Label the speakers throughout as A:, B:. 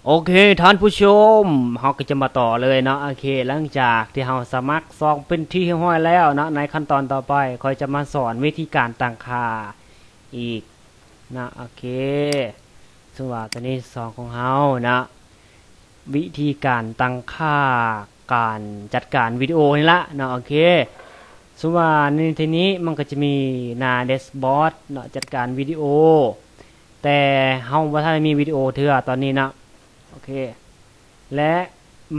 A: โอเคท่านผู้ชมเราก็จะมาต่อเลยเนาะโอเคหลังจากที่เราสมัครซองเป็นที่ห้อยแล้วนะในขั้นตอนต่อไปคอยจะมาสอนวิธีการตั้งค่าอีกนะโอเคซึ่งว่าตอนนี้ซองของเรานะวิธีการตั้งค่าการจัดการวิดีโอนี่ละนะโอเคซึ่งว่าในทีนี้มันก็จะมีหน้าแดชบอร์ดเนาะจัดการวิดีโอแต่เราว่าถ้ามีวิดีโอเถื่อตอนนี้นะโอเคและ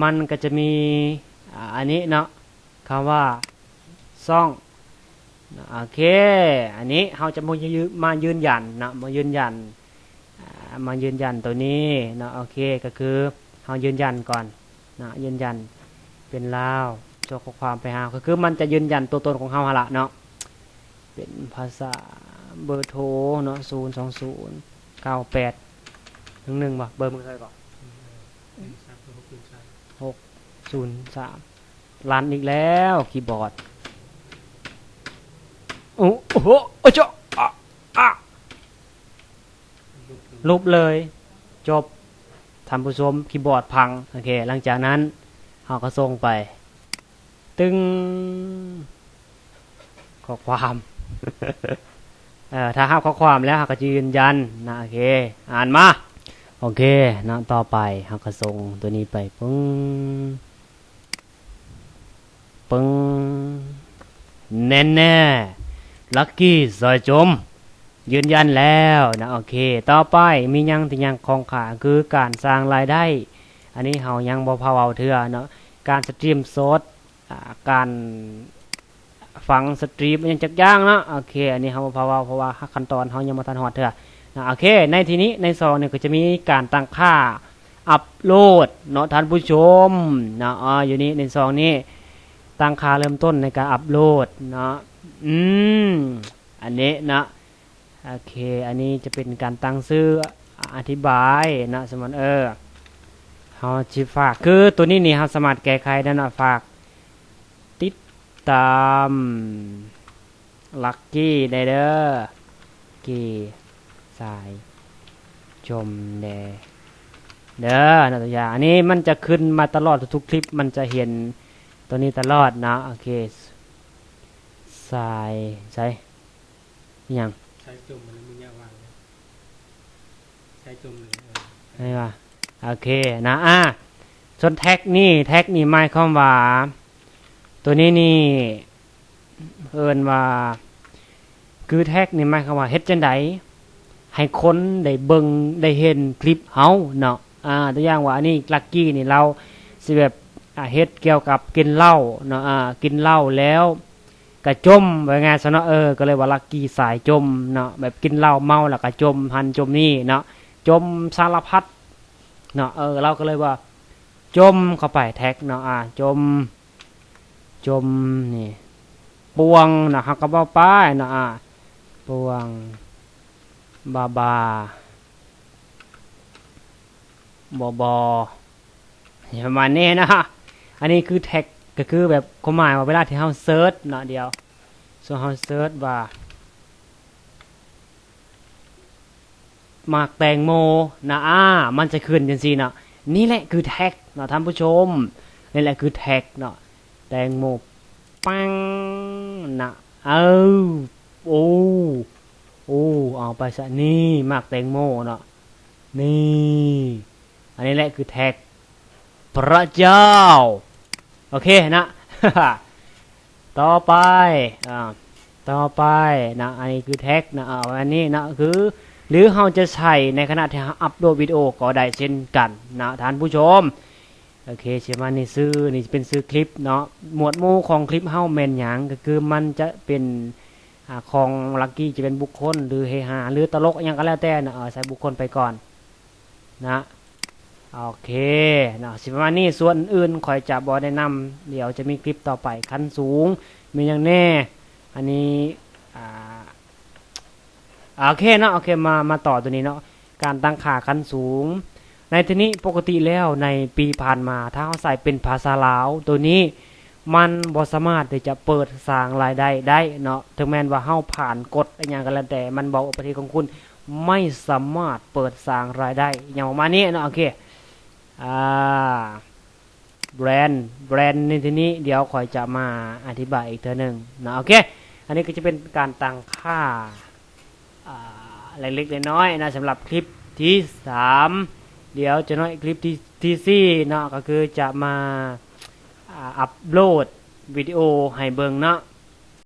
A: มันก็จะมีอันนี้เนาะคำว่าซ่องโอเคอันนี้เราจะมายืนยันนะมายืนยันตัวนี้นะโอเคก็คือเรายืนยันก่อนนะยืนยันเป็นลาวโชว์ข้อความไปหาก็คือมันจะยืนยันตัวตนของเราละเนาะเป็นภาษาเบอร์โทรเนาะ0209811บ่เบอร์มึงใส่ก่อน603ลันอีกแล้วคีย์บอร์ดโอ้โหโอ้เจ้าลบเลยจบท่านผู้ชมคีย์บอร์ดพังโอเคหลังจากนั้นเราก็ส่งไปตึงข้อความถ้าห้าข้อความแล้วเราก็จะยืนยันนะโอเคอ่านมาโอเคนะต่อไปเราก็ส่งตัวนี้ไปปึ้งแน่ลัคกี้ซอยจมยืนยันแล้วนะโอเคต่อไปมียังที่ยังคงขาคือการสร้างรายได้อันนี้เฮายังบ่พอเอาเถื่อเนาะการสตรีมสดการฟังสตรีมยังจักอย่างเนาะโอเคอันนี้เฮาบ่พอเอาเพราะว่าขั้นตอนเฮายังบ่ทันฮอดเถื่อนะโอเคในทีนี้ในซองนี่ก็จะมีการตั้งค่าอัปโหลดเนาะท่านผู้ชมนะอยู่นี่ในซองนี้ตั้งค่าเริ่มต้นในการอัปโหลดเนาะอันนี้นะโอเคอันนี้จะเป็นการตั้งชื่ออธิบายนะสมมติเฮาสิฝากคือตัวนี้นี่เฮาสามารถแก้ไขได้นะฝากติดตามลัคกี้ได้เด้อกี้สายชมเด้อนะตัวอย่างอันนี้มันจะขึ้นมาตลอดทุกคลิปมันจะเห็นตัวนี้ตลอดนะโอเคสายใช่ยัง
B: ใช้จมมันมีแง่วางใช้จมเลย
A: ใช่ป่ะโอเคนะส่วนแท็กนี่หมายความว่าตัวนี้นี่เอิ้นว่าคือแท็กนี่หมายความว่าเฮ็ดจังได๋ให้คนได้เบิ่งได้เห็นคลิปเฮาเนาะตัวอย่างว่าอันนี้ลัคกี้นี่เราสิแบบเฮ็ดเกี่ยวกับกินเหล้าเนาะกินเหล้าแล้วก็จมว่าไงซะเนาะก็เลยว่าลัคกี้สายจมเนาะแบบกินเหล้าเมาแล้วก็จมหันจมนี่เนาะจมสารพัดเนาะเราก็เลยว่าจมเข้าไปแท็กเนาะจมนี่ปวงนะฮักกะบ่ป้ายเนาะปวงบาบประมาณนี้นะอันนี้คือแท็กก็คือแบบความหมายว่าเวลาที่เฮาเซิร์ชเนาะเดียวส่วนเฮาเซิร์ชว่าหมากแตงโมนะมันจะขึ้นจังซี่เนาะนี่แหละคือแท็กเนาะท่านผู้ชมนี่แหละคือแท็กเนาะแตงโมปังนะโอ้เอาไปซะนี่หมากแตงโมเนาะนี่อันนี้แหละคือแท็กพระเจ้าโอเคนะ ต่อไปนะอันนี้คือแท็กนะอันนี้นะคือหรือเราจะใช้ในขณะที่เราอัปโหลดวิดีโอก็ได้เช่นกันนะท่านผู้ชมโอเคใช่ไหมนี่เป็นซื้อคลิปเนาะหมวดหมู่ของคลิปเฮาแม่นหยังก็คือมันจะเป็นของลัคกี้จะเป็นบุคคลหรือเฮฮาหรือตลกอย่างก็แล้วแต่นะใส่บุคคลไปก่อนนะโอเคนะสิประมาณนี้ส่วนอื่นคอยจะบอกแนะนำเดี๋ยวจะมีคลิปต่อไปขั้นสูงมีอย่างแน่อันนี้โอเคเนาะโอเคมาต่อตัวนี้เนาะการตั้งค่าขั้นสูงในทีนี้ปกติแล้วในปีผ่านมาถ้าเขาใส่เป็นภาษาลาวตัวนี้มันบ่สามารถที่จะเปิดสร้างรายได้ได้เนาะถึงแม้ว่าเฮาผ่านกฎอย่างก็แล้วแต่มันบอกประเทศของคุณไม่สามารถเปิดสร้างรายได้อย่างประมาณนี้เนาะโอเค อ่าแบรนด์ในที่นี้เดี๋ยวคอยจะมาอธิบายอีกเทื่อหนึ่งนะโอเคอันนี้ก็จะเป็นการตั้งค่าเล็กๆน้อยๆนะสำหรับคลิปที่3เดี๋ยวจะน้อยคลิปที่4เนาะก็คือจะมาอัปโหลดวิดีโอให้เบิ่งเนาะ